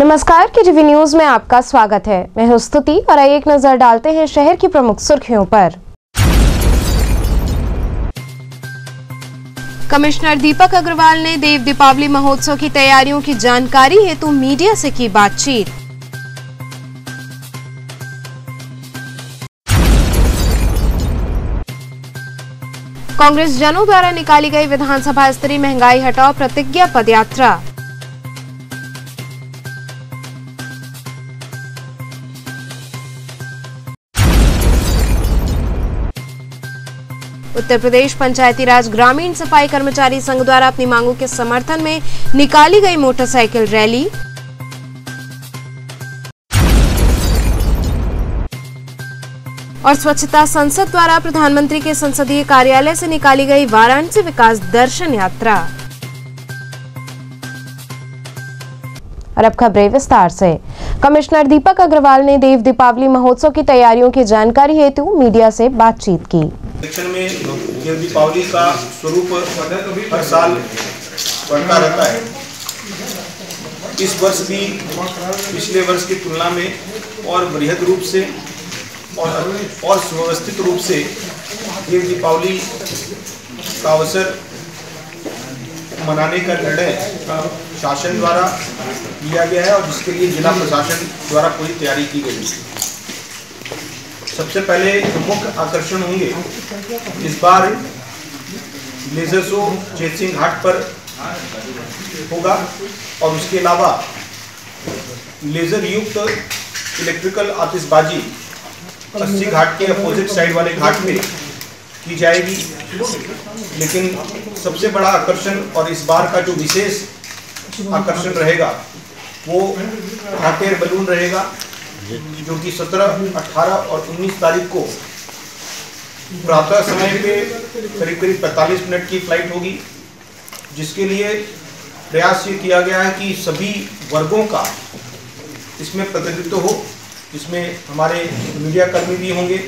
नमस्कार, KTV news में आपका स्वागत है। मैं हूं स्तुति और आइए एक नजर डालते हैं शहर की प्रमुख सुर्खियों पर। कमिश्नर दीपक अग्रवाल ने देव दीपावली महोत्सव की तैयारियों की जानकारी हेतु मीडिया से की बातचीत। कांग्रेस जनों द्वारा निकाली गई विधानसभा स्तरीय महंगाई हटाओ प्रतिज्ञा पदयात्रा। उत्तर प्रदेश पंचायती राज ग्रामीण सफाई कर्मचारी संघ द्वारा अपनी मांगों के समर्थन में निकाली गई मोटरसाइकिल रैली। और स्वच्छता संसद द्वारा प्रधानमंत्री के संसदीय कार्यालय से निकाली गई वाराणसी विकास दर्शन यात्रा। और अब खबरें विस्तार से। कमिश्नर दीपक अग्रवाल ने देव दीपावली महोत्सव की तैयारियों की जानकारी हेतु मीडिया से बातचीत की। इलेक्शन में देव दीपावली का स्वरूप हर साल बढ़ता रहता है। इस वर्ष भी पिछले वर्ष की तुलना में और बृहद रूप से और सुव्यवस्थित रूप से देव दीपावली का अवसर मनाने का निर्णय शासन द्वारा लिया गया है और जिसके लिए जिला प्रशासन द्वारा पूरी तैयारी की गई है। सबसे पहले मुख्य आकर्षण होंगे इस बार लेजर शो चेत सिंह घाट पर होगा और उसके अलावा लेजर युक्त इलेक्ट्रिकल आतिशबाजी 80 घाट के अपोजिट साइड वाले घाट पे की जाएगी। लेकिन सबसे बड़ा आकर्षण और इस बार का जो विशेष आकर्षण रहेगा वो हॉट-एयर बलून रहेगा, जो कि 17, 18 और 19 तारीख को प्रातः समय पे करीब 45 मिनट की फ्लाइट होगी, जिसके लिए प्रयास ये किया गया है कि सभी वर्गों का इसमें प्रतिनिधित्व हो, जिसमें हमारे मीडिया कर्मी भी होंगे,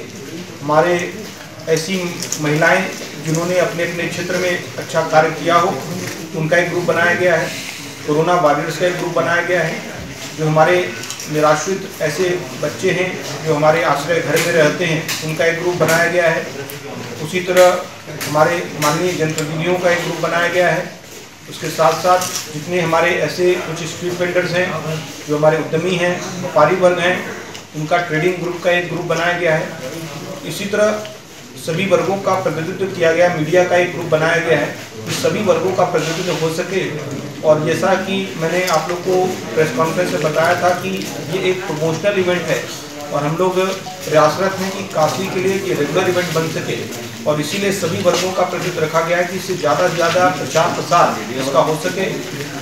हमारे ऐसी महिलाएं जिन्होंने अपने अपने क्षेत्र में अच्छा कार्य किया हो उनका एक ग्रुप बनाया गया है, कोरोना वॉरियर्स का एक ग्रुप बनाया गया है, जो हमारे निराश्रित ऐसे बच्चे हैं जो हमारे आश्रय घर में रहते हैं उनका एक ग्रुप बनाया गया है। उसी तरह हमारे माननीय जनप्रतिनिधियों का एक ग्रुप बनाया गया है। उसके साथ साथ जितने हमारे ऐसे कुछ स्ट्रीट वेंडर्स हैं जो हमारे उद्यमी हैं, व्यापारी वर्ग हैं, उनका ट्रेडिंग ग्रुप का एक ग्रुप बनाया गया है। इसी तरह सभी वर्गों का प्रतिनिधित्व किया गया, मीडिया का एक ग्रुप बनाया गया है कि सभी वर्गों का प्रतिनिधित्व हो सके। और जैसा कि मैंने आप लोग को प्रेस कॉन्फ्रेंस में बताया था कि ये एक प्रमोशनल इवेंट है और हम लोग प्रयासरत हैं कि काशी के लिए ये रेगुलर इवेंट बन सके और इसीलिए सभी वर्गों का प्रतिनिधित्व रखा गया है कि इससे ज़्यादा से ज़्यादा प्रचार प्रसार इसका हो सके।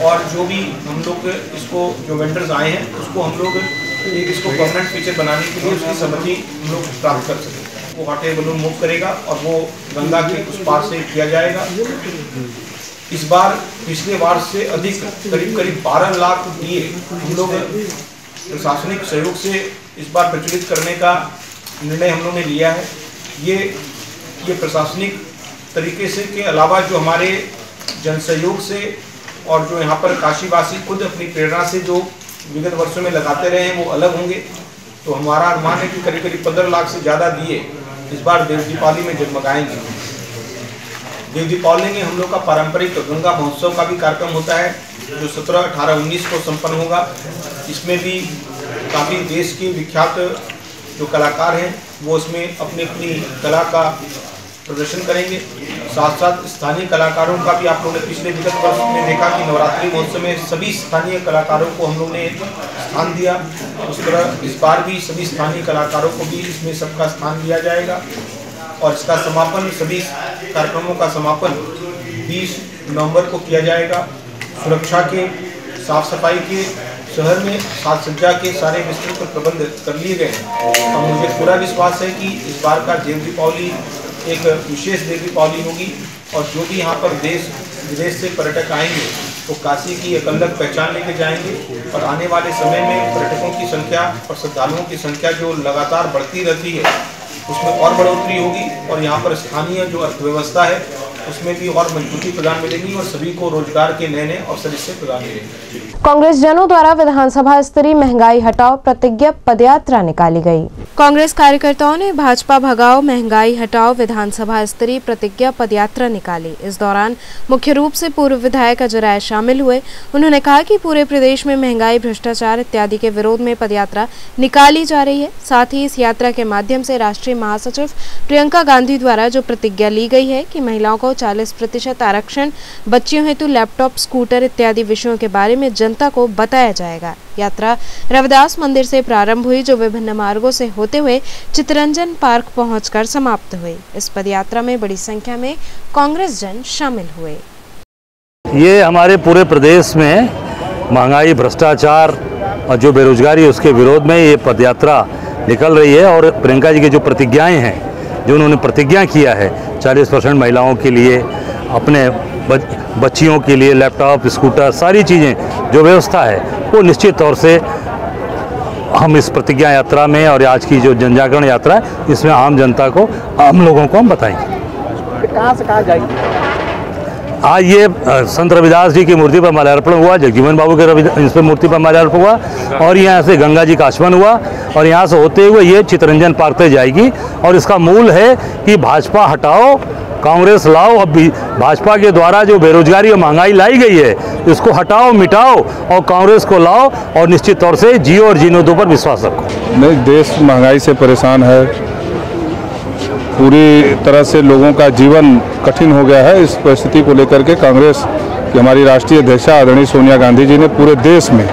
और जो भी हम लोग इसको जो वेंडर्स आए हैं उसको हम लोग एक इसको परमानेंट फीचर बनाने के लिए उसकी सहमति हम लोग प्राप्त कर सकें। वो हॉट-एयर बलून मूव करेगा और वो गंगा के उस पार से किया जाएगा। इस बार पिछले बार से अधिक करीब 12 लाख दिए हम लोग प्रशासनिक सहयोग से इस बार प्रचलित करने का निर्णय हम लोग ने लिया है। ये प्रशासनिक तरीके से के अलावा जो हमारे जन सहयोग से और जो यहाँ पर काशीवासी खुद अपनी प्रेरणा से जो विगत वर्षों में लगाते रहे हैं वो अलग होंगे। तो हमारा अनुमान है कि करीब 15 लाख से ज़्यादा दिए इस बार देव दीपावली में जगमगाएंगे। देव दीपावली में हम लोग का पारंपरिक गंगा महोत्सव का भी कार्यक्रम होता है जो 17, 18, 19 को संपन्न होगा। इसमें भी काफ़ी देश के विख्यात जो कलाकार हैं वो इसमें अपनी अपनी कला का प्रदर्शन करेंगे। साथ साथ स्थानीय कलाकारों का भी आप लोगों ने पिछले विगत वर्ष में देखा कि नवरात्रि महोत्सव में सभी स्थानीय कलाकारों को हम लोग ने स्थान दिया। उस तरह इस बार भी सभी स्थानीय कलाकारों को भी इसमें सबका स्थान दिया जाएगा और इसका समापन सभी कार्यक्रमों का समापन 20 नवंबर को किया जाएगा। सुरक्षा के, साफ सफाई के, शहर में साज सज्जा के सारे विस्तृत प्रबंध कर लिए गए हैं और मुझे पूरा विश्वास है कि इस बार का देव दीपावली एक विशेष देव दीपावली होगी और जो भी यहाँ पर देश विदेश से पर्यटक आएंगे वो काशी की एक अलग पहचान लेके जाएंगे और आने वाले समय में पर्यटकों की संख्या और श्रद्धालुओं की संख्या जो लगातार बढ़ती रहती है उसमें और बढ़ोतरी होगी और यहाँ पर स्थानीय जो अर्थव्यवस्था है उसमें भी और मजबूती प्रदान मिलेगी और सभी को रोजगार के नए नए अवसर इससे प्रदान मिलेंगे। कांग्रेस जनों द्वारा विधानसभा स्तरीय महंगाई हटाओ प्रतिज्ञा पदयात्रा निकाली गई। कांग्रेस कार्यकर्ताओं ने भाजपा भगाओ महंगाई हटाओ विधानसभा स्तरीय प्रतिज्ञा पदयात्रा निकाली। इस दौरान मुख्य रूप से पूर्व विधायक अजय राय शामिल हुए। उन्होंने कहा कि पूरे प्रदेश में महंगाई, भ्रष्टाचार इत्यादि के विरोध में पदयात्रा निकाली जा रही है। साथ ही इस यात्रा के माध्यम से राष्ट्रीय महासचिव प्रियंका गांधी द्वारा जो प्रतिज्ञा ली गई है कि महिलाओं को 40% आरक्षण, बच्चियों हेतु लैपटॉप, स्कूटर इत्यादि विषयों के बारे में जनता को बताया जाएगा। यात्रा रविदास मंदिर से प्रारंभ हुई, जो विभिन्न मार्गों से होते हुए चित्तरंजन पार्क पहुंचकर समाप्त हुई। इस पदयात्रा में बड़ी संख्या में कांग्रेस जन शामिल हुए। ये हमारे पूरे प्रदेश में महंगाई, भ्रष्टाचार और जो बेरोजगारी है उसके विरोध में ये पदयात्रा निकल रही है। और प्रियंका जी की जो प्रतिज्ञाएं हैं, जो उन्होंने प्रतिज्ञा किया है 40% महिलाओं के लिए, अपने बच्चियों के लिए लैपटॉप, स्कूटर, सारी चीज़ें जो व्यवस्था है वो निश्चित तौर से हम इस प्रतिज्ञा यात्रा में और आज की जो जन जागरण यात्रा है इसमें आम जनता को, आम लोगों को हम बताएंगे। कहाँ से कहाँ जाएगी? आज ये संत रविदास जी की मूर्ति पर माल्यार्पण हुआ, जगजीवन बाबू के इस पर मूर्ति पर माल्यार्पण हुआ और यहाँ से गंगा जी का आचमन हुआ और यहाँ से होते हुए ये चित्तरंजन पार्क तक जाएगी। और इसका मूल है कि भाजपा हटाओ, कांग्रेस लाओ। अब भाजपा के द्वारा जो बेरोजगारी और महंगाई लाई गई है इसको हटाओ, मिटाओ और कांग्रेस को लाओ और निश्चित तौर से जियो और जीनो दो पर विश्वास रखो। नहीं, देश महंगाई से परेशान है, पूरी तरह से लोगों का जीवन कठिन हो गया है। इस परिस्थिति को लेकर के कांग्रेस की हमारी राष्ट्रीय अध्यक्षा आदरणीय सोनिया गांधी जी ने पूरे देश में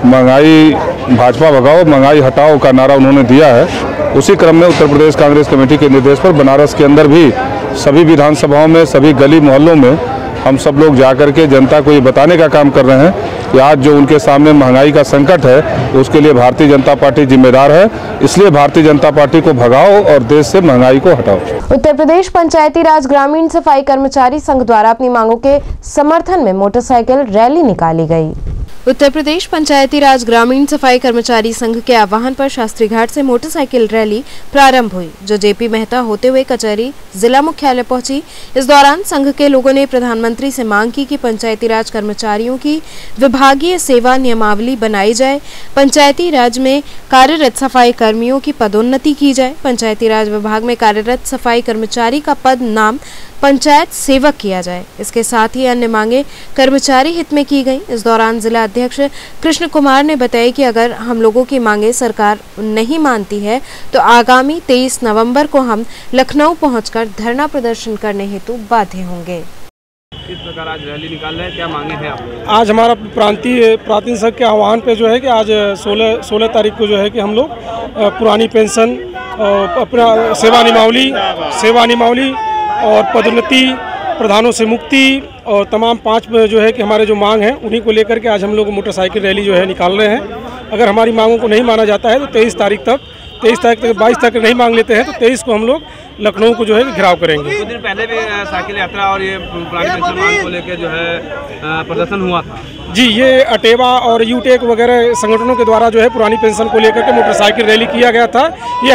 महंगाई, भाजपा भगाओ महंगाई हटाओ का नारा उन्होंने दिया है। उसी क्रम में उत्तर प्रदेश कांग्रेस कमेटी के निर्देश पर बनारस के अंदर भी सभी विधानसभाओं में, सभी गली मोहल्लों में हम सब लोग जाकर के जनता को ये बताने का काम कर रहे हैं कि आज जो उनके सामने महंगाई का संकट है उसके लिए भारतीय जनता पार्टी जिम्मेदार है। इसलिए भारतीय जनता पार्टी को भगाओ और देश से महंगाई को हटाओ। उत्तर प्रदेश पंचायती राज ग्रामीण सफाई कर्मचारी संघ द्वारा अपनी मांगों के समर्थन में मोटरसाइकिल रैली निकाली गई। उत्तर प्रदेश पंचायती राज ग्रामीण सफाई कर्मचारी संघ के आह्वान पर शास्त्री घाट से मोटरसाइकिल रैली प्रारंभ हुई, जो जेपी मेहता होते हुए कचहरी जिला मुख्यालय पहुंची। इस दौरान संघ के लोगों ने प्रधानमंत्री से मांग की कि पंचायती राज कर्मचारियों की विभागीय सेवा नियमावली बनाई जाए, पंचायती राज में कार्यरत सफाई कर्मियों की पदोन्नति की जाए, पंचायती राज विभाग में कार्यरत सफाई कर्मचारी का पद नाम पंचायत सेवक किया जाए। इसके साथ ही अन्य मांगे कर्मचारी हित में की गई। इस दौरान जिला अध्यक्ष कृष्ण कुमार ने बताया कि अगर हम लोगों की मांगे सरकार नहीं मानती है तो आगामी 23 नवंबर को हम लखनऊ पहुंचकर धरना प्रदर्शन करने हेतु बाध्य होंगे। किस प्रकार आज रैली निकाल रहे हैं, क्या मांगे हैं आप? आज हमारा प्रांतीय संघ के आह्वान पे जो है कि आज 16 तारीख को जो है कि हम लोग पुरानी पेंशन, अपना सेवा नियमावली और पदोन्नति, प्रधानों से मुक्ति और तमाम 5 जो है कि हमारे जो मांग हैं उन्हीं को लेकर के आज हम लोग मोटरसाइकिल रैली जो है निकाल रहे हैं। अगर हमारी मांगों को नहीं माना जाता है तो 22 तारीख तक 22 तक नहीं मांग लेते हैं तो 23 को हम लोग लखनऊ को जो है घेराव करेंगे। कुछ दिन पहले भी साइकिल यात्रा और ये पुरानी पेंशन मांग को लेकर जो है प्रदर्शन हुआ था। जी, ये अटेवा और यूटेक वगैरह संगठनों के द्वारा जो है पुरानी पेंशन को लेकर के मोटरसाइकिल रैली किया गया था। ये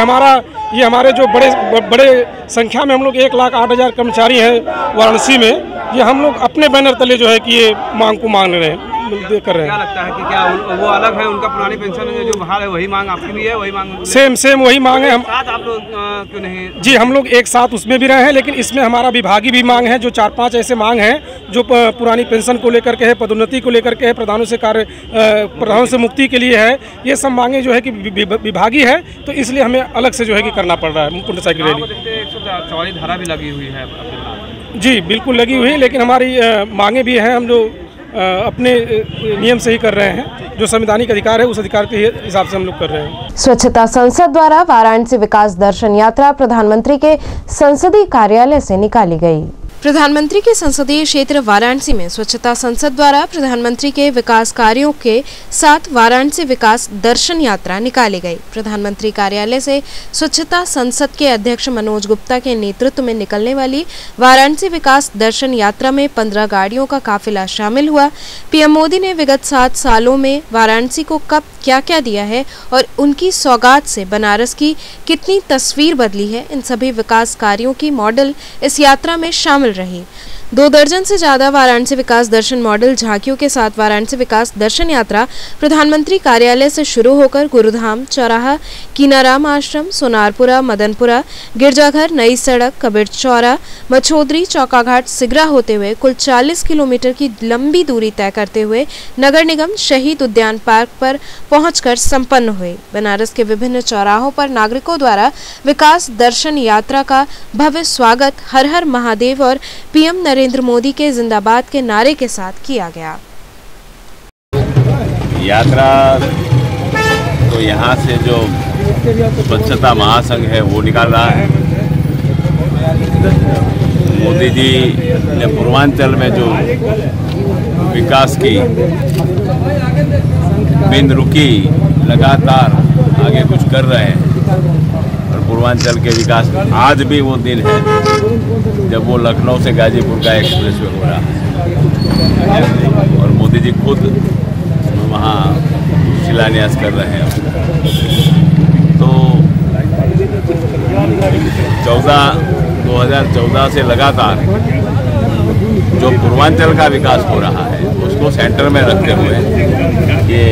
हमारे जो बड़े संख्या में हम लोग 1,08,000 कर्मचारी हैं वाराणसी में, ये हम लोग अपने बैनर तले जो है कि ये मांग को मान रहे हैं, कर रहे हैं। क्या लगता है कि क्या वो अलग है, उनका पुरानी पेंशन जो बहाल है वही मांग आपकी भी है, वही मांग सेम वही मांग है। हम साथ आप लोग क्यों नहीं? जी, हम लोग एक साथ उसमें भी रहे हैं, लेकिन इसमें हमारा विभागीय भी मांग है। जो 4-5 ऐसे मांग हैं जो पुरानी पेंशन को लेकर के है, पदोन्नति को लेकर के है, प्रधानों से मुक्ति के लिए है, ये सब मांगे जो है कि विभागीय है, तो इसलिए हमें अलग से जो है कि करना पड़ रहा है मोटरसाइकिल रैली। 144 धारा भी लगी हुई है। जी, बिल्कुल लगी हुई है, लेकिन हमारी मांगे भी हैं। हम जो अपने नियम से ही कर रहे हैं, जो संवैधानिक अधिकार है उस अधिकार के हिसाब से हम लोग कर रहे हैं। स्वच्छता संसद द्वारा वाराणसी विकास दर्शन यात्रा प्रधानमंत्री के संसदीय कार्यालय से निकाली गई। प्रधानमंत्री के संसदीय क्षेत्र वाराणसी में स्वच्छता संसद द्वारा प्रधानमंत्री के विकास कार्यों के साथ वाराणसी विकास दर्शन यात्रा निकाली गई। प्रधानमंत्री कार्यालय से स्वच्छता संसद के अध्यक्ष मनोज गुप्ता के नेतृत्व में निकलने वाली वाराणसी विकास दर्शन यात्रा में 15 गाड़ियों का काफिला शामिल हुआ। पीएम मोदी ने विगत 7 सालों में वाराणसी को कब क्या क्या दिया है और उनकी सौगात से बनारस की कितनी तस्वीर बदली है, इन सभी विकास कार्यों की मॉडल इस यात्रा में शामिल शामिल रही। 2 दर्जन से ज्यादा वाराणसी विकास दर्शन मॉडल झांकियों के साथ वाराणसी विकास दर्शन यात्रा प्रधानमंत्री कार्यालय से शुरू होकर गुरुधाम, चौराहा, कीनाराम आश्रम, सोनारपुरा, मदनपुरा, गिरजाघर, नई सड़क, कबीर चौरा, मछोदरी, चौकाघाट, सिगरा होते हुए कुल 40 किलोमीटर की लंबी दूरी तय करते हुए नगर निगम शहीद उद्यान पार्क पर पहुंचकर संपन्न हुए। बनारस के विभिन्न चौराहों पर नागरिकों द्वारा विकास दर्शन यात्रा का भव्य स्वागत हर हर महादेव और पीएम नरेंद्र मोदी के जिंदाबाद के नारे के साथ किया गया। यात्रा तो यहाँ से जो स्वच्छता महासंघ है वो निकाल रहा है। मोदी जी ने पूर्वांचल में जो विकास की बिन रुकी लगातार आगे कुछ कर रहे हैं और पूर्वांचल के विकास आज भी वो दिन है जब वो लखनऊ से गाजीपुर का एक्सप्रेसवे हो रहा है और मोदी जी खुद वहाँ शिलान्यास कर रहे हैं। तो 2014 से लगातार जो पूर्वांचल का विकास हो रहा है उसको सेंटर में रखते हुए ये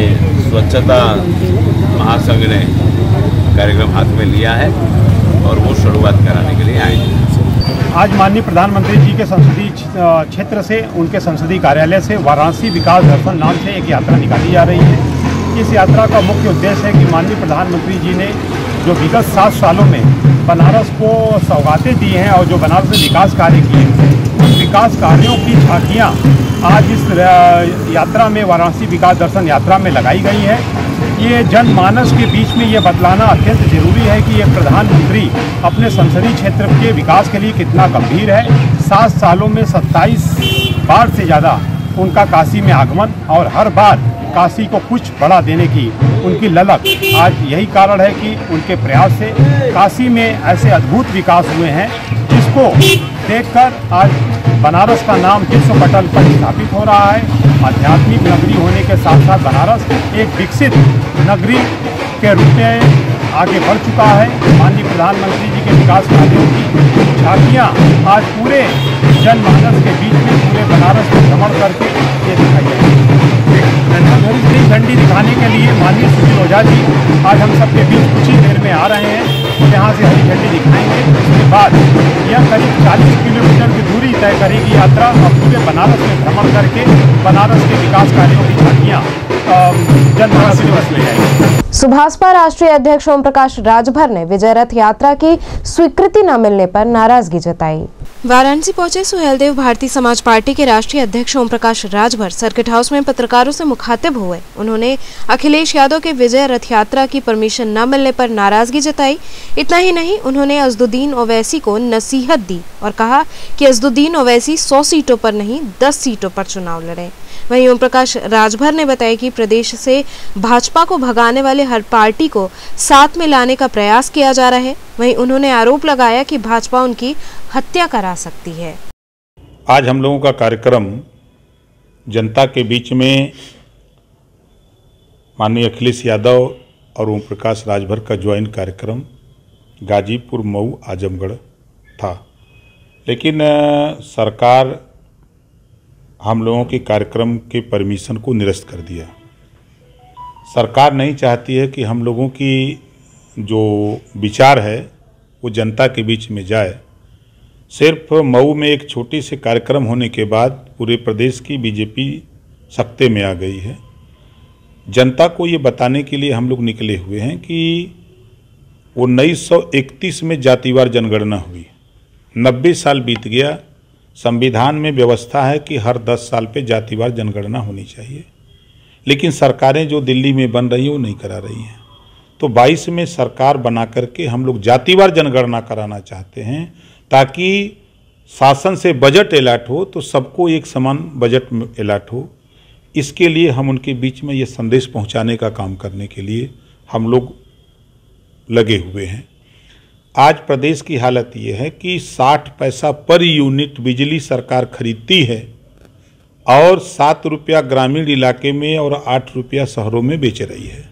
स्वच्छता महासंघ ने कार्यक्रम हाथ में लिया है और वो शुरुआत कराने के लिए आए हैं। आज माननीय प्रधानमंत्री जी के संसदीय क्षेत्र से उनके संसदीय कार्यालय से वाराणसी विकास दर्शन नाम से एक यात्रा निकाली जा रही है। इस यात्रा का मुख्य उद्देश्य है कि माननीय प्रधानमंत्री जी ने जो विगत 7 सालों में बनारस को सौगातें दी हैं और जो बनारस में विकास कार्य किए हैं उन विकास कार्यों की झांकियाँ आज इस यात्रा में वाराणसी विकास दर्शन यात्रा में लगाई गई है। ये जनमानस के बीच में ये बतलाना अत्यंत जरूरी है कि ये प्रधानमंत्री अपने संसदीय क्षेत्र के विकास के लिए कितना गंभीर है। 7 सालों में 27 बार से ज़्यादा उनका काशी में आगमन और हर बार काशी को कुछ बढ़ा देने की उनकी ललक, आज यही कारण है कि उनके प्रयास से काशी में ऐसे अद्भुत विकास हुए हैं जिसको देखकर आज बनारस का नाम विश्व पटल पर स्थापित हो रहा है। आध्यात्मिक नगरी होने के साथ साथ बनारस एक विकसित नगरी के रूप में आगे बढ़ चुका है। माननीय प्रधानमंत्री जी के विकास कार्यों की झांकियाँ आज पूरे जनमानस के बीच में पूरे बनारस में भ्रमण करके ये दिखाई जाएगी। झंडी दिखाने के लिए माननीय सुशील ओझा जी आज हम सबके बीच कुछ ही देर में आ रहे हैं। यहाँ से हरी झंडी दिखाएंगे। उसके बाद यह करीब 40 किलोमीटर की दूरी तय करेगी यात्रा और पूरे बनारस में भ्रमण करके बनारस के विकास कार्यों की झांकियाँ जनमानस में बस ले जाएंगी। सुभाषपा राष्ट्रीय अध्यक्ष ओम प्रकाश राजभर ने विजय रथ यात्रा की स्वीकृति न मिलने पर नाराजगी जताई। वाराणसी पहुंचे सुहेलदेव भारतीय समाज पार्टी के राष्ट्रीय अध्यक्ष ओम प्रकाश राजभर सर्किट हाउस में पत्रकारों से मुखातिब हुए। उन्होंने अखिलेश यादव के विजय रथ यात्रा की परमिशन न मिलने पर नाराजगी जताई। इतना ही नहीं, उन्होंने अजदुद्दीन ओवैसी को नसीहत दी और कहा कि अजदुद्दीन ओवैसी 100 सीटों पर नहीं 10 सीटों पर चुनाव लड़े। वहीं ओम प्रकाश राजभर ने बताया कि प्रदेश से भाजपा को भगाने वाले हर पार्टी को साथ में लाने का प्रयास किया जा रहा है। वहीं उन्होंने आरोप लगाया कि भाजपा उनकी हत्या करा सकती है। आज हम लोगों का कार्यक्रम जनता के बीच में माननीय अखिलेश यादव और ओम प्रकाश राजभर का ज्वाइंट कार्यक्रम गाजीपुर, मऊ, आजमगढ़ था, लेकिन सरकार हम लोगों के कार्यक्रम के परमिशन को निरस्त कर दिया। सरकार नहीं चाहती है कि हम लोगों की जो विचार है वो जनता के बीच में जाए। सिर्फ मऊ में एक छोटी से कार्यक्रम होने के बाद पूरे प्रदेश की बीजेपी सत्ते में आ गई है। जनता को ये बताने के लिए हम लोग निकले हुए हैं कि 1931 में जातिवार जनगणना हुई, 90 साल बीत गया। संविधान में व्यवस्था है कि हर 10 साल पे जातिवार जनगणना होनी चाहिए, लेकिन सरकारें जो दिल्ली में बन रही हैं वो नहीं करा रही हैं। तो 22 में सरकार बना करके हम लोग जातिवार जनगणना कराना चाहते हैं ताकि शासन से बजट अलॉट हो तो सबको एक समान बजट अलॉट हो। इसके लिए हम उनके बीच में ये संदेश पहुंचाने का काम करने के लिए हम लोग लगे हुए हैं। आज प्रदेश की हालत ये है कि 60 पैसा पर यूनिट बिजली सरकार खरीदती है और 7 रुपया ग्रामीण इलाके में और 8 रुपया शहरों में बेच रही है।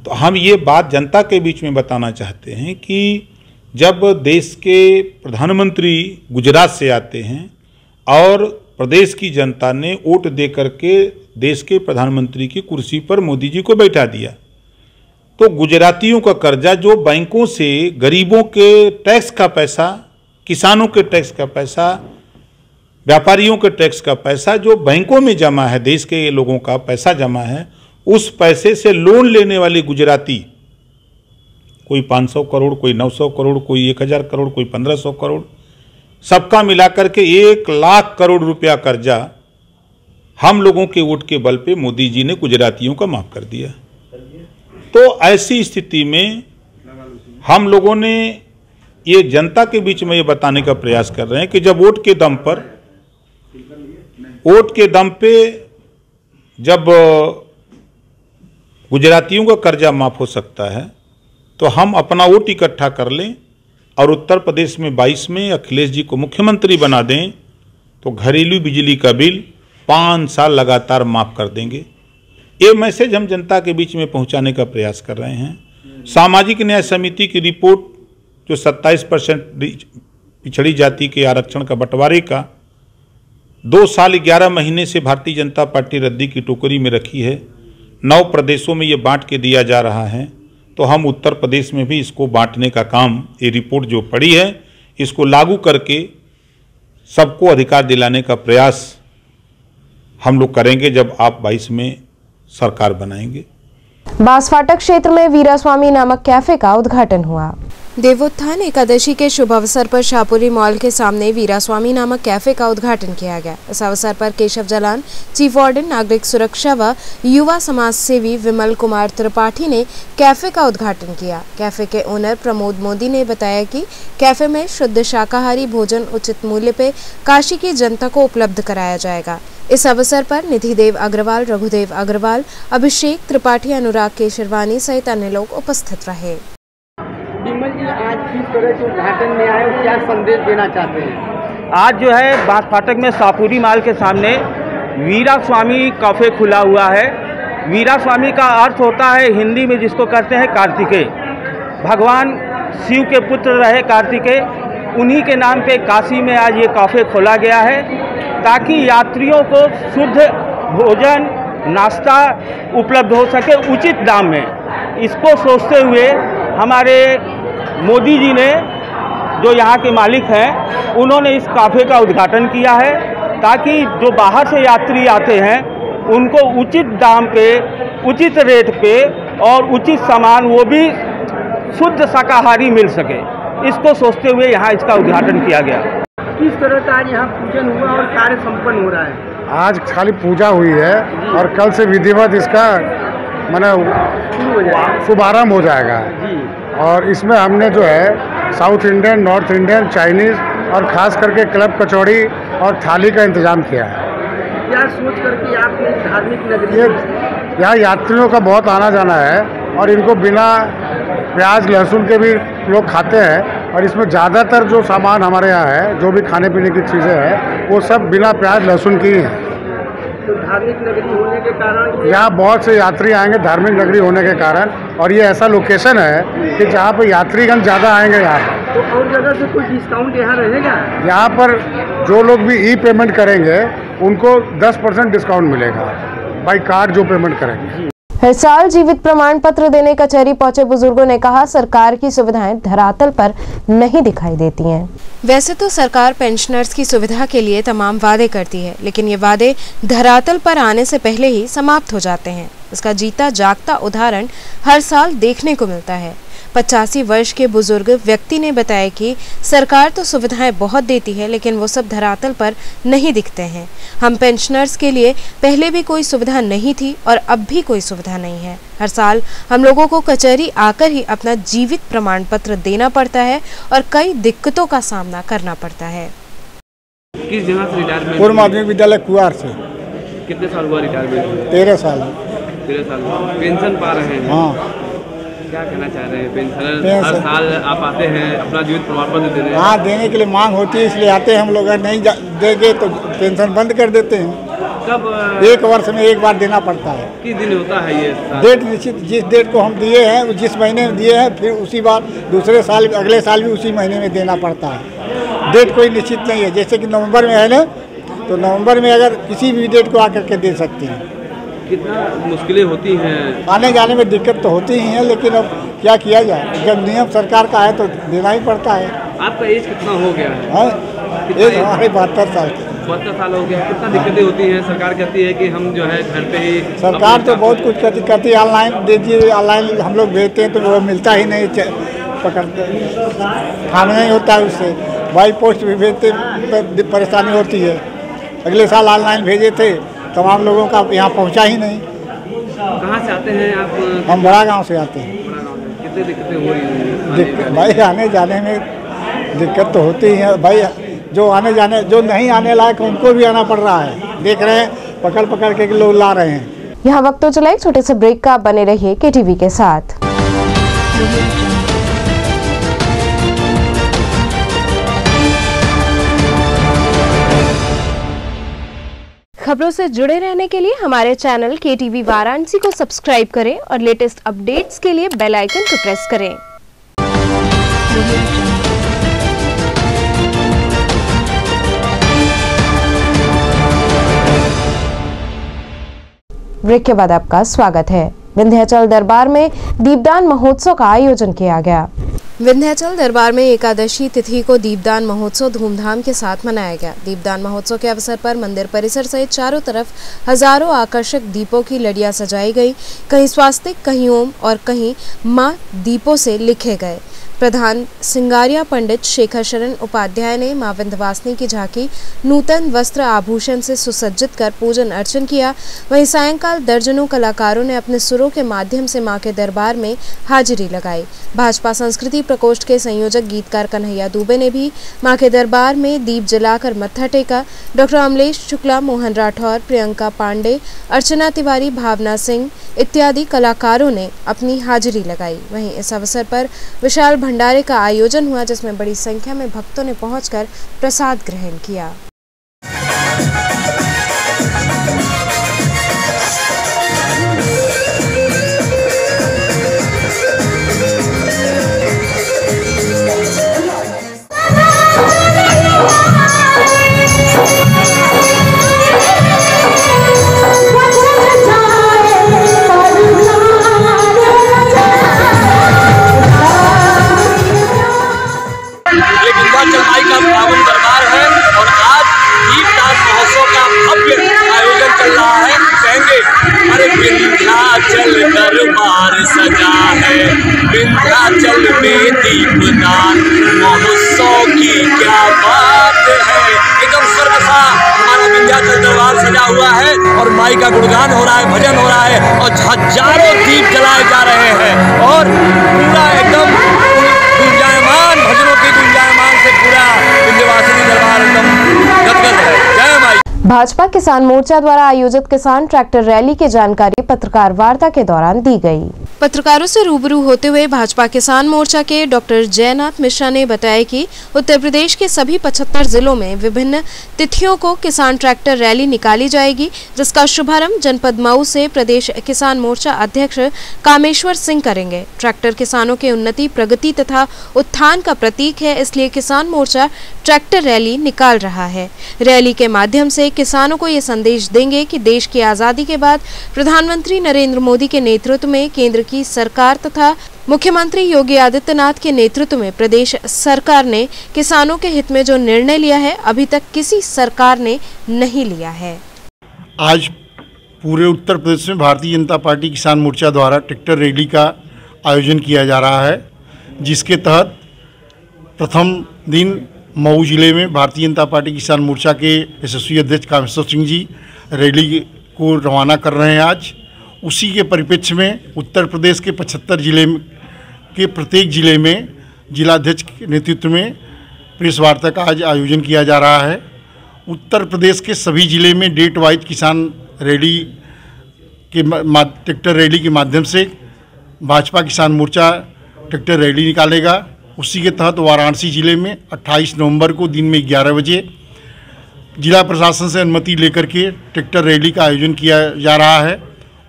तो हम ये बात जनता के बीच में बताना चाहते हैं कि जब देश के प्रधानमंत्री गुजरात से आते हैं और प्रदेश की जनता ने वोट दे करके देश के प्रधानमंत्री की कुर्सी पर मोदी जी को बैठा दिया, तो गुजरातियों का कर्जा जो बैंकों से गरीबों के टैक्स का पैसा, किसानों के टैक्स का पैसा, व्यापारियों के टैक्स का पैसा जो बैंकों में जमा है, देश के लोगों का पैसा जमा है, उस पैसे से लोन लेने वाले गुजराती, कोई 500 करोड़, कोई 900 करोड़, कोई 1000 करोड़, कोई 1500 करोड़, सबका मिलाकर के 1 लाख करोड़ रुपया कर्जा हम लोगों के वोट के बल पे मोदी जी ने गुजरातियों का माफ कर दिया। तो ऐसी स्थिति में हम लोगों ने ये जनता के बीच में ये बताने का प्रयास कर रहे हैं कि जब वोट के दम पे जब गुजरातियों का कर्जा माफ हो सकता है तो हम अपना वोट इकट्ठा कर लें और उत्तर प्रदेश में 22 में अखिलेश जी को मुख्यमंत्री बना दें तो घरेलू बिजली का बिल 5 साल लगातार माफ कर देंगे। ये मैसेज हम जनता के बीच में पहुंचाने का प्रयास कर रहे हैं। सामाजिक न्याय समिति की रिपोर्ट जो 27% पिछड़ी जाति के आरक्षण का बंटवारे का 2 साल 11 महीने से भारतीय जनता पार्टी रद्दी की टोकरी में रखी है, 9 प्रदेशों में ये बांट के दिया जा रहा है, तो हम उत्तर प्रदेश में भी इसको बांटने का काम, ये रिपोर्ट जो पड़ी है इसको लागू करके सबको अधिकार दिलाने का प्रयास हम लोग करेंगे जब आप 22 में सरकार बनाएंगे। बांसफाटक क्षेत्र में वीरास्वामी नामक कैफे का उद्घाटन हुआ। देवोत्थान एकादशी के शुभ अवसर पर शाहपुरी मॉल के सामने वीरास्वामी नामक कैफे का उद्घाटन किया गया। इस अवसर पर केशव जलान, चीफ वार्डन नागरिक सुरक्षा व युवा समाज सेवी विमल कुमार त्रिपाठी ने कैफे का उद्घाटन किया। कैफे के ओनर प्रमोद मोदी ने बताया कि कैफे में शुद्ध शाकाहारी भोजन उचित मूल्य पे काशी की जनता को उपलब्ध कराया जाएगा। इस अवसर पर निधिदेव अग्रवाल, रघुदेव अग्रवाल, अभिषेक त्रिपाठी, अनुराग केशरवानी सहित अन्य लोग उपस्थित रहे। विमल जी, आज किस तरह के उद्घाटन में आए और क्या संदेश देना चाहते हैं? आज जो है बांसफाटक में शाहपुरी मॉल के सामने वीरास्वामी कैफे खुला हुआ है। वीरास्वामी का अर्थ होता है हिंदी में जिसको कहते हैं कार्तिकेय। भगवान शिव के पुत्र रहे कार्तिकेय, उन्हीं के नाम पे काशी में आज ये कैफे खोला गया है ताकि यात्रियों को शुद्ध भोजन, नाश्ता उपलब्ध हो सके उचित दाम में। इसको सोचते हुए हमारे मोदी जी ने, जो यहाँ के मालिक हैं, उन्होंने इस कैफे का उद्घाटन किया है ताकि जो बाहर से यात्री आते हैं उनको उचित दाम पे, उचित रेट पे और उचित सामान, वो भी शुद्ध शाकाहारी मिल सके। इसको सोचते हुए यहाँ इसका उद्घाटन किया गया। किस तरह का आज यहाँ पूजन हुआ और कार्य संपन्न हो रहा है? आज खाली पूजा हुई है और कल से विधिवत इसका शुभारंभ हो जाएगा। और इसमें हमने जो है south Indian, north Indian, Chinese और ख़ास करके क्लब कचौड़ी और थाली का इंतजाम किया है। क्या सोच करके आपने धार्मिक नगरी, यहाँ यात्रियों का बहुत आना जाना है और इनको बिना प्याज लहसुन के भी लोग खाते हैं और इसमें ज़्यादातर जो सामान हमारे यहाँ है, जो भी खाने पीने की चीज़ें हैं, वो सब बिना प्याज लहसुन की ही हैं। तो धार्मिक नगरी होने के कारण यहाँ बहुत से यात्री आएंगे, धार्मिक नगरी होने के कारण, और ये ऐसा लोकेशन है कि जहाँ पर यात्रीगण ज़्यादा आएंगे। यहाँ पर तो और जगह से कोई डिस्काउंट यहाँ रहेगा? यहाँ पर जो लोग भी ई पेमेंट करेंगे उनको 10% डिस्काउंट मिलेगा बाई कार्ड जो पेमेंट करेंगे। हर साल जीवित प्रमाण पत्र देने कचहरी पहुंचे बुजुर्गों ने कहा, सरकार की सुविधाएं धरातल पर नहीं दिखाई देती हैं। वैसे तो सरकार पेंशनर्स की सुविधा के लिए तमाम वादे करती है, लेकिन ये वादे धरातल पर आने से पहले ही समाप्त हो जाते हैं। इसका जीता जागता उदाहरण हर साल देखने को मिलता है। 85 वर्ष के बुजुर्ग व्यक्ति ने बताया कि सरकार तो सुविधाएं बहुत देती है, लेकिन वो सब धरातल पर नहीं दिखते हैं। हम पेंशनर्स के लिए पहले भी कोई सुविधा नहीं थी और अब भी कोई सुविधा नहीं है। हर साल हम लोगों को कचहरी आकर ही अपना जीवित प्रमाण पत्र देना पड़ता है और कई दिक्कतों का सामना करना पड़ता है। किस जगह से रिटायरमेंट? पूर्व माध्यमिक विद्यालय कुआर से। कितने साल हुआ रिटायरमेंट? 13 साल। 13 साल। पेंशन पा रहे हैं? हाँ। क्या कहना चाह रहे हैं? पेंशनर हर साल आप आते हैं, अपना जीवित प्रमाण पत्र दे रहे हैं। हाँ, देने के लिए मांग होती है, इसलिए आते हैं हम लोग। नहीं देंगे तो पेंशन बंद कर देते हैं। कब? 1 वर्ष में एक बार देना पड़ता है। किस दिन होता है ये? डेट निश्चित, जिस डेट को हम दिए हैं, जिस महीने में दिए हैं, फिर उसी बार दूसरे साल, अगले साल भी उसी महीने में देना पड़ता है। डेट कोई निश्चित नहीं है। जैसे कि नवंबर में है ना, तो नवंबर में अगर किसी भी डेट को आकर के दे सकते हैं। कितना मुश्किलें होती हैं? आने जाने में दिक्कत तो होती ही है, लेकिन अब क्या किया जाए, जब नियम सरकार का है तो देना ही पड़ता है। आपका एज कितना हो गया है? एज हमारे 72 साल के। 72 साल हो गया। कितना दिक्कतें होती हैं? सरकार कहती है कि हम जो है घर पे ही। सरकार तो बहुत कुछ कहती है, ऑनलाइन दीजिए, ऑनलाइन हम लोग भेजते हैं तो वो मिलता ही नहीं, पकड़ते थाना नहीं होता है उससे। बाई पोस्ट भी भेजते तो परेशानी होती है। अगले साल ऑनलाइन भेजे थे, तमाम लोगों का यहाँ पहुँचा ही नहीं। कहाँ से आते हैं आप? हम बड़ा गांव से आते हैं। कितनी दिक्कतें हो रही हैं? भाई आने जाने में दिक्कत तो होती ही है भाई। जो आने जाने, जो नहीं आने लायक उनको भी आना पड़ रहा है। देख रहे हैं, पकड़ पकड़ के लोग ला रहे हैं। यहाँ वक्त तो चला एक छोटे से ब्रेक का, बने रहिए KTV के साथ। खबरों से जुड़े रहने के लिए हमारे चैनल KTV वाराणसी को सब्सक्राइब करें और लेटेस्ट अपडेट्स के लिए बेल आइकन को प्रेस करें। ब्रेक के बाद आपका स्वागत है। विंध्याचल दरबार में दीपदान महोत्सव का आयोजन किया गया। विंध्याचल दरबार में एकादशी तिथि को दीपदान महोत्सव धूमधाम के साथ मनाया गया। दीपदान महोत्सव के अवसर पर मंदिर परिसर सहित चारों तरफ हजारों आकर्षक दीपों की लड़ियां सजाई गई। कहीं स्वास्तिक, कहीं ओम और कहीं मां दीपों से लिखे गए। प्रधान सिंगारिया पंडित शेखर शरण उपाध्याय ने मां विंध्यवासिनी की झांकी नूतन वस्त्र आभूषण से सुसज्जित कर पूजन अर्चन किया। वहीं सायंकाल दर्जनों कलाकारों ने अपने सुरों के माध्यम से मां के दरबार में हाजिरी लगाई। भाजपा संस्कृति प्रकोष्ठ के संयोजक गीतकार कन्हैया दुबे ने भी मां के दरबार में दीप जलाकर मत्था टेका। डॉक्टर अमलेश शुक्ला, मोहन राठौर, प्रियंका पांडे, अर्चना तिवारी, भावना सिंह इत्यादि कलाकारों ने अपनी हाजिरी लगाई। वहीं इस अवसर पर विशाल भंडारे का आयोजन हुआ, जिसमें बड़ी संख्या में भक्तों ने पहुंचकर प्रसाद ग्रहण किया। माई का पावन दरबार है और आज दीपदान महोत्सव का भव्य आयोजन चल रहा है। कहेंगे अरे विंध्याचल दरबार सजा है, विंध्याचल में दीपदान महोत्सव की क्या बात है। एकदम स्वर्ग सा हमारा विंध्याचल दरबार सजा हुआ है और माई का गुणगान हो रहा है, भजन हो रहा है और हजारों दीप जलाए जा रहे हैं और पूरा एकदम गुंजायमान, भजनों की गुंजायमान से पूरा विंध्यवासिनी दरबार एकदम गदगद है। जय माई। भाजपा किसान मोर्चा द्वारा आयोजित किसान ट्रैक्टर रैली की जानकारी पत्रकार वार्ता के दौरान दी गई। पत्रकारों से रूबरू होते हुए भाजपा किसान मोर्चा के डॉक्टर जयनाथ मिश्रा ने बताया कि उत्तर प्रदेश के सभी 75 जिलों में विभिन्न तिथियों को किसान ट्रैक्टर रैली निकाली जाएगी, जिसका शुभारंभ जनपद मऊ से प्रदेश किसान मोर्चा अध्यक्ष कामेश्वर सिंह करेंगे। ट्रैक्टर किसानों के उन्नति, प्रगति तथा उत्थान का प्रतीक है, इसलिए किसान मोर्चा ट्रैक्टर रैली निकाल रहा है। रैली के माध्यम से किसानों को ये संदेश देंगे कि देश की आजादी के बाद प्रधानमंत्री नरेंद्र मोदी के नेतृत्व में केंद्र की सरकार तथा मुख्यमंत्री योगी आदित्यनाथ के नेतृत्व में प्रदेश सरकार ने किसानों के हित में जो निर्णय लिया है, अभी तक किसी सरकार ने नहीं लिया है। आज पूरे उत्तर प्रदेश में भारतीय जनता पार्टी किसान मोर्चा द्वारा ट्रैक्टर रैली का आयोजन किया जा रहा है, जिसके तहत प्रथम दिन मऊ जिले में भारतीय जनता पार्टी किसान मोर्चा के यशस्वी अध्यक्ष कामेश्वर सिंह जी रैली को रवाना कर रहे हैं। आज उसी के परिप्रेक्ष्य में उत्तर प्रदेश के 75 जिले के प्रत्येक जिले में जिलाध्यक्ष के नेतृत्व में प्रेस वार्ता का आज आयोजन किया जा रहा है। उत्तर प्रदेश के सभी जिले में डेट वाइज किसान रैली के ट्रैक्टर रैली के माध्यम से भाजपा किसान मोर्चा ट्रैक्टर रैली निकालेगा। उसी के तहत वाराणसी जिले में 28 नवंबर को दिन में 11 बजे जिला प्रशासन से अनुमति लेकर के ट्रैक्टर रैली का आयोजन किया जा रहा है।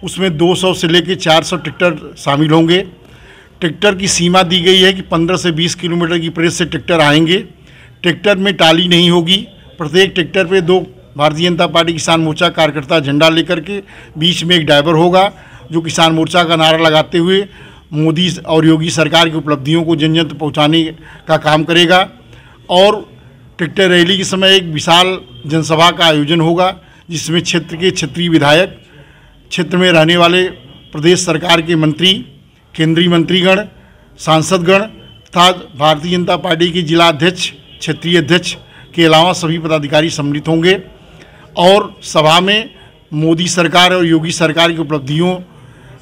उसमें 200 से लेकर 400 ट्रैक्टर शामिल होंगे। ट्रैक्टर की सीमा दी गई है कि 15 से 20 किलोमीटर की स्पीड से ट्रैक्टर आएंगे। ट्रैक्टर में टाली नहीं होगी। प्रत्येक ट्रैक्टर पे 2 भारतीय जनता पार्टी किसान मोर्चा कार्यकर्ता झंडा लेकर के, बीच में एक ड्राइवर होगा जो किसान मोर्चा का नारा लगाते हुए मोदी और योगी सरकार की उपलब्धियों को जन जन तक पहुँचाने का काम करेगा। और ट्रैक्टर रैली के समय एक विशाल जनसभा का आयोजन होगा, जिसमें क्षेत्र के क्षेत्रीय विधायक, क्षेत्र में रहने वाले प्रदेश सरकार के मंत्री, केंद्रीय मंत्रीगण, सांसदगण तथा भारतीय जनता पार्टी के जिला अध्यक्ष, क्षेत्रीय अध्यक्ष के अलावा सभी पदाधिकारी सम्मिलित होंगे। और सभा में मोदी सरकार और योगी सरकार की उपलब्धियों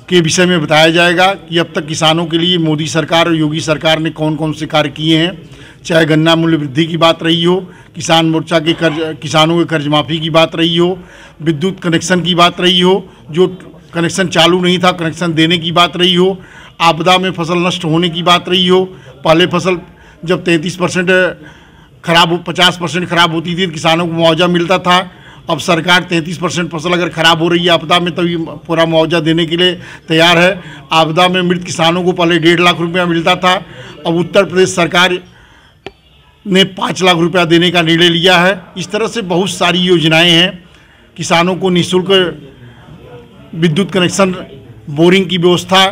के विषय में बताया जाएगा कि अब तक किसानों के लिए मोदी सरकार और योगी सरकार ने कौन कौन से कार्य किए हैं। चाहे गन्ना मूल्य वृद्धि की बात रही हो, किसान मोर्चा के किसानों के कर्ज माफ़ी की बात रही हो, विद्युत कनेक्शन की बात रही हो, जो कनेक्शन चालू नहीं था कनेक्शन देने की बात रही हो, आपदा में फसल नष्ट होने की बात रही हो। पहले फसल जब 33% खराब 50% खराब होती थी किसानों को मुआवजा मिलता था। अब सरकार 33% फसल अगर खराब हो रही है आपदा में तभी पूरा मुआवजा देने के लिए तैयार है। आपदा में मृत किसानों को पहले 1.5 लाख रुपया मिलता था, अब उत्तर प्रदेश सरकार ने 5 लाख रुपया देने का निर्णय लिया है। इस तरह से बहुत सारी योजनाएं हैं। किसानों को निःशुल्क विद्युत कनेक्शन, बोरिंग की व्यवस्था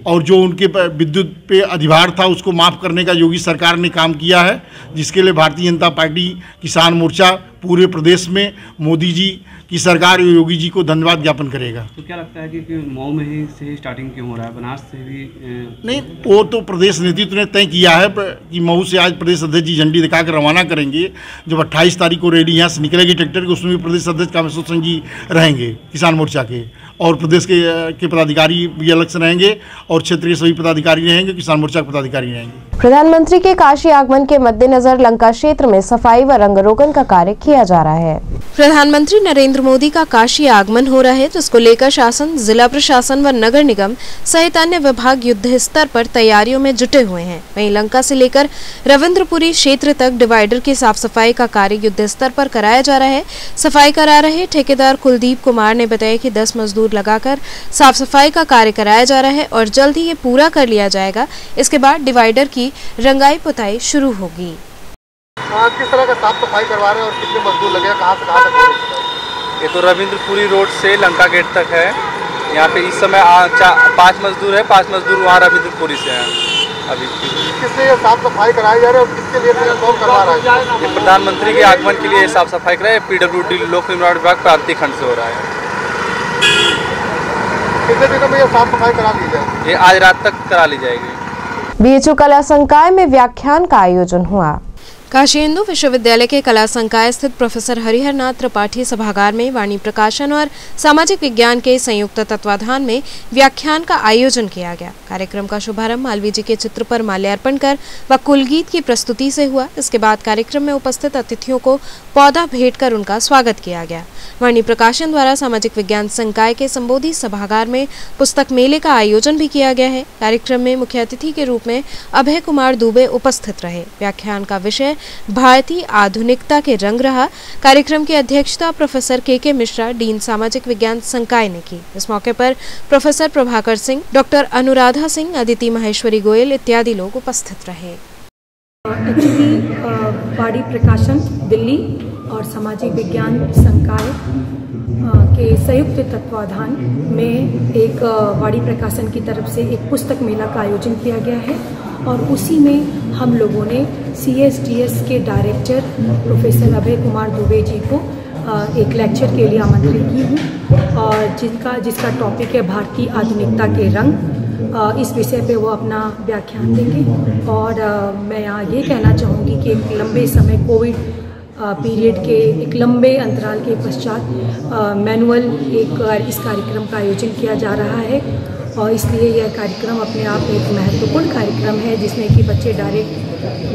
और जो उनके विद्युत पे अधिभार था उसको माफ़ करने का योगी सरकार ने काम किया है, जिसके लिए भारतीय जनता पार्टी किसान मोर्चा पूरे प्रदेश में मोदी जी की सरकार और योगी जी को धन्यवाद ज्ञापन करेगा। तो क्या लगता है कि मऊ में ही से स्टार्टिंग क्यों हो रहा है, बनास से भी नहीं? वो तो प्रदेश नेतृत्व ने तय किया है कि मऊ से आज प्रदेश अध्यक्ष जी झंडी दिखाकर रवाना करेंगे। जब 28 तारीख को रैली यहाँ से निकलेगी ट्रैक्टर की, उसमें भी प्रदेश अध्यक्ष कामेश्वर सिंह जी रहेंगे किसान मोर्चा के, और प्रदेश के पदाधिकारी भी अलग से रहेंगे और क्षेत्र के सभी पदाधिकारी रहेंगे, किसान मोर्चा के पदाधिकारी रहेंगे। प्रधानमंत्री के काशी आगमन के मद्देनजर लंका क्षेत्र में सफाई व रंगरोगन का कार्य किया जा रहा है। प्रधानमंत्री नरेंद्र मोदी का काशी आगमन हो रहा है, जिसको लेकर शासन, जिला प्रशासन व नगर निगम सहित अन्य विभाग युद्ध स्तर पर तैयारियों में जुटे हुए हैं। वहीं लंका से लेकर रविंद्रपुरी क्षेत्र तक डिवाइडर की साफ सफाई का कार्य युद्ध स्तर पर कराया जा रहा है। सफाई करा रहे ठेकेदार कुलदीप कुमार ने बताया कि 10 मजदूर लगाकर साफ सफाई का कार्य कराया जा रहा है और जल्द ही ये पूरा कर लिया जाएगा। इसके बाद डिवाइडर की रंगाई पुताई शुरू होगी। किस तरह का साफ सफाई करवा रहे हैं और कितने मजदूर लगे, कहाँ से कहाँ तक हो रहे हैं? ये तो रविंद्रपुरी रोड से लंका गेट तक है। यहाँ पे इस समय 5 मजदूर है, 5 मजदूर वहाँ रविंद्रपुरी से हैं। अभी किससे ये साफ सफाई कराई जा रही है और किसके लिए कौन करवा रहा है? ये प्रधानमंत्री के आगमन के लिए साफ सफाई कराए, PWD लोक निर्माण विभाग प्रांतीय खंड से हो रहा है। कितने दिनों में ये साफ सफाई करा ली जाएगी? ये आज रात तक करा ली जाएगी। बीएचयू कला संकाय में व्याख्यान का आयोजन हुआ। काशी हिंदू विश्वविद्यालय के कला संकाय स्थित प्रोफेसर हरिहर नाथ त्रिपाठी सभागार में वाणी प्रकाशन और सामाजिक विज्ञान के संयुक्त तत्वाधान में व्याख्यान का आयोजन किया गया। कार्यक्रम का शुभारंभ मालवीय जी के चित्र पर माल्यार्पण कर व कुलगीत की प्रस्तुति से हुआ। इसके बाद कार्यक्रम में उपस्थित अतिथियों को पौधा भेंट कर उनका स्वागत किया गया। वाणी प्रकाशन द्वारा सामाजिक विज्ञान संकाय के संबोधित सभागार में पुस्तक मेले का आयोजन भी किया गया है। कार्यक्रम में मुख्य अतिथि के रूप में अभय कुमार दुबे उपस्थित रहे। व्याख्यान का विषय भारतीय आधुनिकता के रंग रहा। कार्यक्रम की अध्यक्षता प्रोफेसर के मिश्रा, डीन सामाजिक विज्ञान संकाय ने की। इस मौके पर प्रोफेसर प्रभाकर सिंह, डॉक्टर अनुराधा सिंह, अदिति महेश्वरी गोयल इत्यादि लोग उपस्थित रहे। वाणी प्रकाशन दिल्ली और सामाजिक विज्ञान संकाय के संयुक्त तत्वाधान में एक वाणी प्रकाशन की तरफ से एक पुस्तक मेला का आयोजन किया गया है और उसी में हम लोगों ने CSDS के डायरेक्टर प्रोफेसर अभय कुमार दुबे जी को एक लेक्चर के लिए आमंत्रित की हूँ और जिसका टॉपिक है भारतीय आधुनिकता के रंग। इस विषय पे वो अपना व्याख्यान देंगे और मैं यहाँ ये कहना चाहूँगी कि एक लंबे समय कोविड पीरियड के एक लंबे अंतराल के पश्चात मैनुअल इस कार्यक्रम का आयोजन किया जा रहा है और इसलिए यह कार्यक्रम अपने आप में एक महत्वपूर्ण कार्यक्रम है जिसमें कि बच्चे डायरेक्ट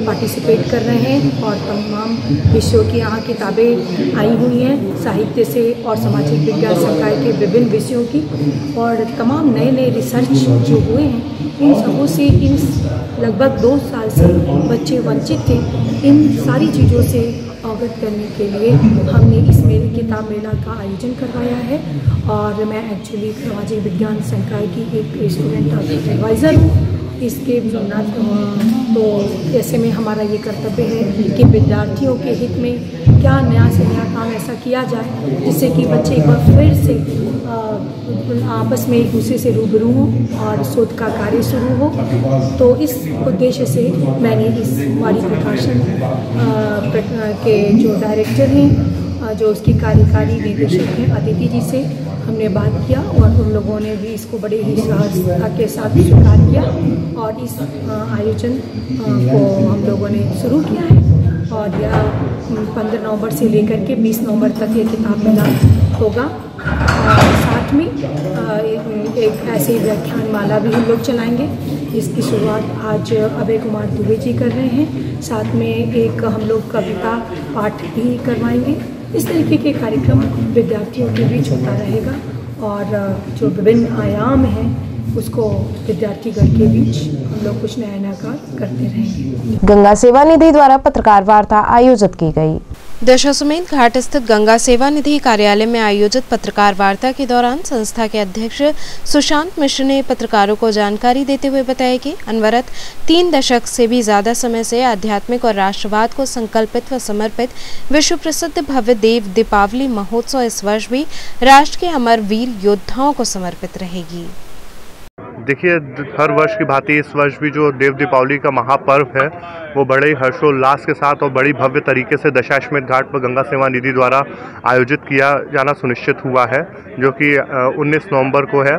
पार्टिसिपेट कर रहे हैं और तमाम विषयों की यहाँ किताबें आई हुई हैं, साहित्य से और सामाजिक विज्ञान संकाय के विभिन्न विषयों की और तमाम नए नए रिसर्च जो हुए हैं इन सबों से इन लगभग 2 साल से बच्चे वंचित थे। इन सारी चीज़ों से अवगत करने के लिए हमने इस किताब मेला का आयोजन करवाया है। और मैं एक्चुअली सामाजिक विज्ञान संकाय की एक स्टूडेंट एडवाइज़र हूँ इसके तो ऐसे में हमारा ये कर्तव्य है कि विद्यार्थियों के हित में क्या नया से नया काम ऐसा किया जाए जिससे कि बच्चे एक बार फिर से आपस में एक दूसरे से रूबरू हों और शोध का कार्य शुरू हो। तो इस उद्देश्य से मैंने इस वाणी प्रकाशन के जो डायरेक्टर हैं, जो उसकी कार्यकारी निदेशक हैं अदिति जी से हमने बात किया और उन लोगों ने भी इसको बड़े ही सहजता के साथ स्वीकार किया और इस आयोजन को हम लोगों ने शुरू किया है। और यह 15 नवंबर से लेकर के 20 नवंबर तक ये किताब मेला होगा। और साथ में एक ऐसे व्याख्यान माला भी हम लोग चलाएंगे जिसकी शुरुआत आज अभय कुमार दुबे जी कर रहे हैं। साथ में एक हम लोग कविता पाठ भी करवाएंगे। इस तरीके के कार्यक्रम विद्यार्थियों के बीच होता रहेगा और जो विभिन्न आयाम हैं उसको विद्यार्थीगण के बीच हम लोग कुछ नया नया करते रहेंगे। गंगा सेवा निधि द्वारा पत्रकार वार्ता आयोजित की गई। दशाश्वमेध घाट स्थित गंगा सेवा निधि कार्यालय में आयोजित पत्रकार वार्ता के दौरान संस्था के अध्यक्ष सुशांत मिश्र ने पत्रकारों को जानकारी देते हुए बताया कि अनवरत 3 दशक से भी ज्यादा समय से आध्यात्मिक और राष्ट्रवाद को संकल्पित व समर्पित विश्व प्रसिद्ध भव्य देव दीपावली महोत्सव इस वर्ष भी राष्ट्र के अमर वीर योद्धाओं को समर्पित रहेगी। देखिए, हर वर्ष की भांति इस वर्ष भी जो देव दीपावली का महापर्व है वो बड़े ही हर्षोल्लास के साथ और बड़ी भव्य तरीके से दशाश्वमेध घाट पर गंगा सेवा निधि द्वारा आयोजित किया जाना सुनिश्चित हुआ है, जो कि 19 नवंबर को है।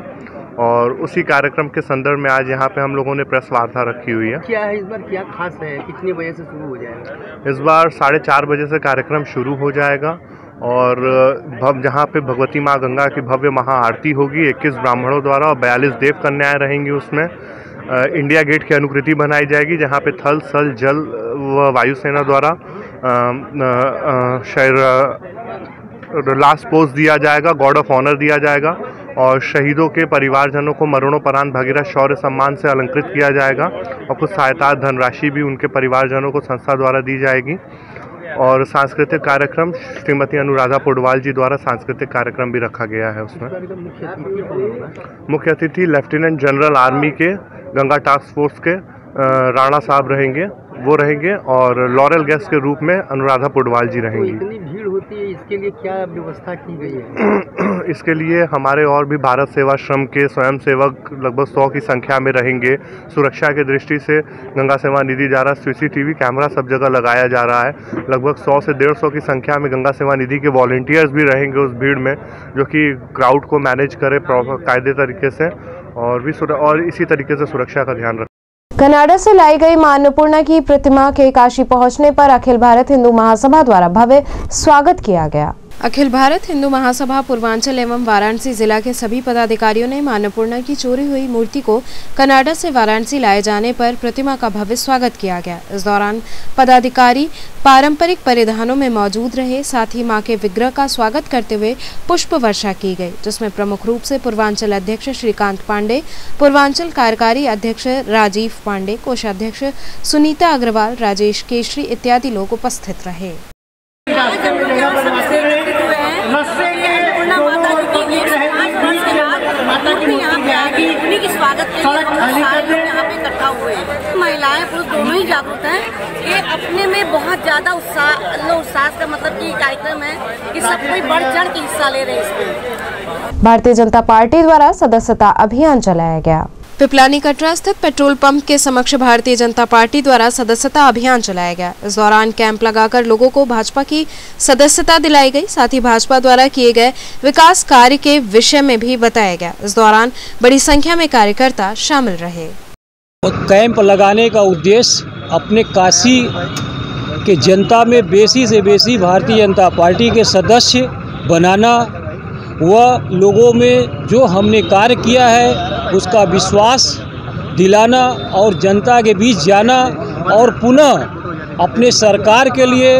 और उसी कार्यक्रम के संदर्भ में आज यहाँ पे हम लोगों ने प्रेस वार्ता रखी हुई है। क्या है इस बार, क्या खास है, कितने बजे से शुरू हो जाएगा? इस बार 4:30 बजे से कार्यक्रम शुरू हो जाएगा और जहाँ पे भगवती माँ गंगा की भव्य महाआरती होगी 21 ब्राह्मणों द्वारा और 42 देव कन्याएं रहेंगी। उसमें इंडिया गेट की अनुकृति बनाई जाएगी जहाँ पे थल, सल, जल व वायुसेना द्वारा लास्ट पोस्ट दिया जाएगा, गॉड ऑफ ऑनर दिया जाएगा और शहीदों के परिवारजनों को मरणोपरांत भगीरथ शौर्य सम्मान से अलंकृत किया जाएगा और कुछ सहायता धनराशि भी उनके परिवारजनों को संस्था द्वारा दी जाएगी। और सांस्कृतिक कार्यक्रम श्रीमती अनुराधा पोडवाल जी द्वारा सांस्कृतिक कार्यक्रम भी रखा गया है। उसमें मुख्य अतिथि लेफ्टिनेंट जनरल आर्मी के गंगा टास्क फोर्स के राणा साहब रहेंगे, वो रहेंगे और लॉरेल गेस्ट के रूप में अनुराधा पोडवाल जी रहेंगी। इतनी भीड़ होती है, इसके लिए क्या व्यवस्था की गई है? इसके लिए हमारे और भी भारत सेवाश्रम के स्वयंसेवक लगभग 100 की संख्या में रहेंगे। सुरक्षा की दृष्टि से गंगा सेवा निधि द्वारा CCTV कैमरा सब जगह लगाया जा रहा है। लगभग 100 से 150 की संख्या में गंगा सेवा निधि के वॉलंटियर्स भी रहेंगे उस भीड़ में, जो कि क्राउड को मैनेज करे कायदे तरीके से और इसी तरीके से सुरक्षा का ध्यान रखें। कनाडा से लाई गई मां अन्नपूर्णा की प्रतिमा के काशी पहुंचने पर अखिल भारत हिंदू महासभा द्वारा भव्य स्वागत किया गया। अखिल भारत हिंदू महासभा पूर्वांचल एवं वाराणसी जिला के सभी पदाधिकारियों ने मां अन्नपूर्णा की चोरी हुई मूर्ति को कनाडा से वाराणसी लाए जाने पर प्रतिमा का भव्य स्वागत किया गया। इस दौरान पदाधिकारी पारंपरिक परिधानों में मौजूद रहे, साथ ही मां के विग्रह का स्वागत करते हुए पुष्प वर्षा की गई, जिसमें प्रमुख रूप से पूर्वांचल अध्यक्ष श्रीकांत पांडे, पूर्वांचल कार्यकारी अध्यक्ष राजीव पांडे, कोषाध्यक्ष सुनीता अग्रवाल, राजेश केशरी इत्यादि लोग उपस्थित रहे। महिलाएं पुरुष दोनों ही जागरूक हैं। ये अपने में बहुत ज्यादा उत्साह का मतलब कि कार्यक्रम है कि सब कोई बढ़ चढ़ के हिस्सा ले रहे हैं इसमें। भारतीय जनता पार्टी द्वारा सदस्यता अभियान चलाया गया। पिपलानी कटरा स्थित पेट्रोल पंप के समक्ष भारतीय जनता पार्टी द्वारा सदस्यता अभियान चलाया गया। इस दौरान कैंप लगाकर लोगों को भाजपा की सदस्यता दिलाई गई, साथ ही भाजपा द्वारा किए गए विकास कार्य के विषय में भी बताया गया। इस दौरान बड़ी संख्या में कार्यकर्ता शामिल रहे। कैंप लगाने का उद्देश्य अपने काशी के जनता में बेसी से बेसी भारतीय जनता पार्टी के सदस्य बनाना, वह लोगों में जो हमने कार्य किया है उसका विश्वास दिलाना और जनता के बीच जाना और पुनः अपने सरकार के लिए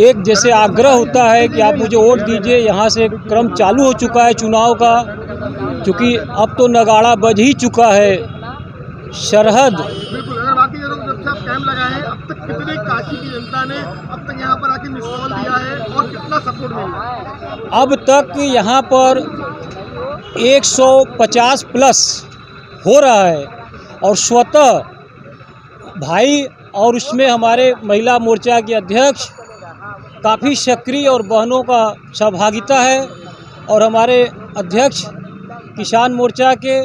एक जैसे आग्रह होता है कि आप मुझे वोट दीजिए। यहाँ से क्रम चालू हो चुका है चुनाव का, क्योंकि अब तो नगाड़ा बज ही चुका है। सरहद मोर्चा कैंप लगाए हैं, अब तक कितने काशी की जनता ने अब तक यहाँ पर आके मिस कॉल दिया है और कितना सपोर्ट मिल रहा है? अब तक यहाँ पर 150 प्लस हो रहा है और स्वतः भाई और उसमें हमारे महिला मोर्चा के अध्यक्ष काफ़ी सक्रिय और बहनों का सहभागिता है और हमारे अध्यक्ष किसान मोर्चा के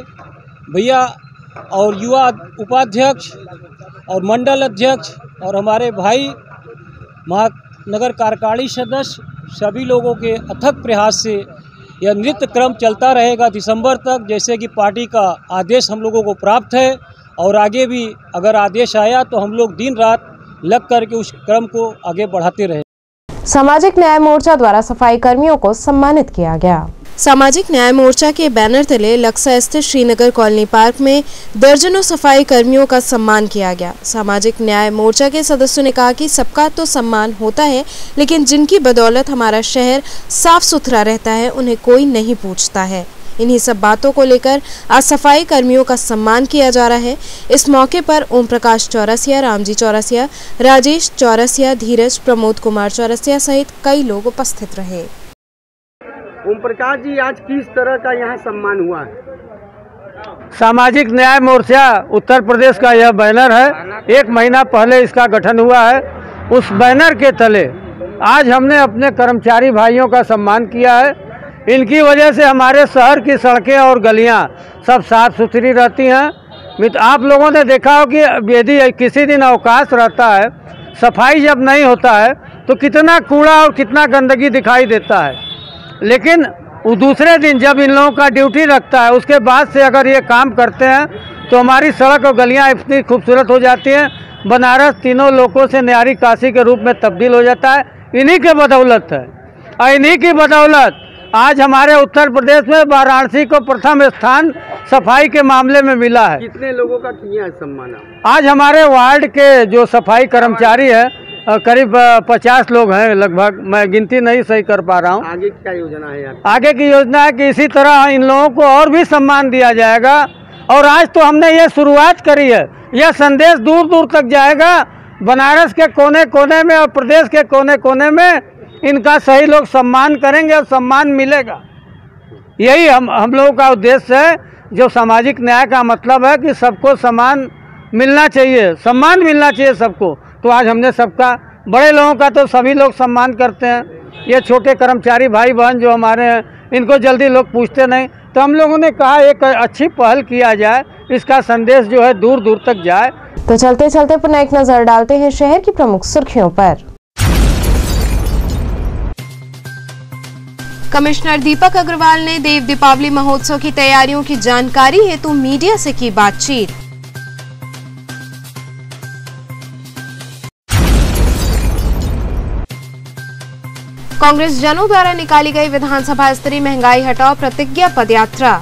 भैया और युवा उपाध्यक्ष और मंडल अध्यक्ष और हमारे भाई महानगर कार्यकारिणी सदस्य सभी लोगों के अथक प्रयास से यह नृत्य क्रम चलता रहेगा दिसंबर तक, जैसे कि पार्टी का आदेश हम लोगों को प्राप्त है और आगे भी अगर आदेश आया तो हम लोग दिन रात लग करके उस क्रम को आगे बढ़ाते रहे। सामाजिक न्याय मोर्चा द्वारा सफाई कर्मियों को सम्मानित किया गया। सामाजिक न्याय मोर्चा के बैनर तले लक्सा स्थित श्रीनगर कॉलोनी पार्क में दर्जनों सफाई कर्मियों का सम्मान किया गया। सामाजिक न्याय मोर्चा के सदस्यों ने कहा कि सबका तो सम्मान होता है, लेकिन जिनकी बदौलत हमारा शहर साफ सुथरा रहता है उन्हें कोई नहीं पूछता है। इन्हीं सब बातों को लेकर आज सफाई कर्मियों का सम्मान किया जा रहा है। इस मौके पर ओम प्रकाश चौरसिया, रामजी चौरसिया, राजेश चौरसिया, धीरज, प्रमोद कुमार चौरसिया सहित कई लोग उपस्थित रहे। ओम प्रकाश जी, आज किस तरह का यहाँ सम्मान हुआ है? सामाजिक न्याय मोर्चा उत्तर प्रदेश का यह बैनर है। 1 महीना पहले इसका गठन हुआ है। उस बैनर के तले आज हमने अपने कर्मचारी भाइयों का सम्मान किया है। इनकी वजह से हमारे शहर की सड़कें और गलियां सब साफ सुथरी रहती हैं। आप लोगों ने देखा हो कि यदि किसी दिन अवकाश रहता है, सफाई जब नहीं होता है तो कितना कूड़ा और कितना गंदगी दिखाई देता है, लेकिन दूसरे दिन जब इन लोगों का ड्यूटी रखता है उसके बाद से अगर ये काम करते हैं तो हमारी सड़क और गलियां इतनी खूबसूरत हो जाती हैं। बनारस तीनों लोगों से न्यारी काशी के रूप में तब्दील हो जाता है। इन्हीं के बदौलत है और इन्हीं की बदौलत आज हमारे उत्तर प्रदेश में वाराणसी को प्रथम स्थान सफाई के मामले में मिला है। कितने लोगों का किया है सम्मान? आज हमारे वार्ड के जो सफाई कर्मचारी है करीब 50 लोग हैं लगभग, मैं गिनती नहीं सही कर पा रहा हूँ। आगे क्या योजना है यार? आगे की योजना है कि इसी तरह इन लोगों को और भी सम्मान दिया जाएगा और आज तो हमने ये शुरुआत करी है। यह संदेश दूर दूर तक जाएगा। बनारस के कोने कोने में और प्रदेश के कोने कोने में इनका सही लोग सम्मान करेंगे और सम्मान मिलेगा। यही हम लोगों का उद्देश्य है। जो सामाजिक न्याय का मतलब है कि सबको सम्मान मिलना चाहिए, सम्मान मिलना चाहिए सबको। तो आज हमने सबका, बड़े लोगों का तो सभी लोग सम्मान करते हैं, ये छोटे कर्मचारी भाई बहन जो हमारे हैं इनको जल्दी लोग पूछते नहीं। तो हम लोगों ने कहा एक अच्छी पहल किया जाए, इसका संदेश जो है दूर दूर तक जाए। तो चलते चलते पुनः एक नजर डालते हैं शहर की प्रमुख सुर्खियों पर। कमिश्नर दीपक अग्रवाल ने देव दीपावली महोत्सव की तैयारियों की जानकारी हेतु मीडिया से की बातचीत। कांग्रेस जनों द्वारा निकाली गई विधानसभा स्तरीय महंगाई हटाओ प्रतिज्ञा पदयात्रा।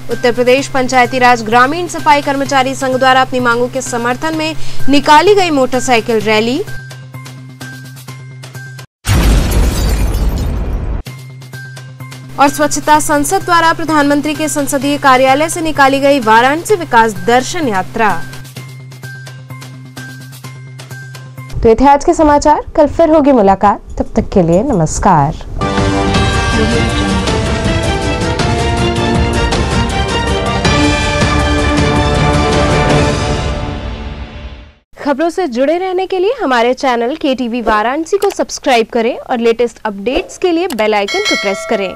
उत्तर प्रदेश पंचायती राज ग्रामीण सफाई कर्मचारी संघ द्वारा अपनी मांगों के समर्थन में निकाली गई मोटरसाइकिल रैली। और स्वच्छता संसद द्वारा प्रधानमंत्री के संसदीय कार्यालय से निकाली गई वाराणसी विकास दर्शन यात्रा। तो ये थे आज के समाचार। कल फिर होगी मुलाकात, तब तक के लिए नमस्कार। खबरों से जुड़े रहने के लिए हमारे चैनल KTV वाराणसी को सब्सक्राइब करें और लेटेस्ट अपडेट्स के लिए बेल आइकन को प्रेस करें।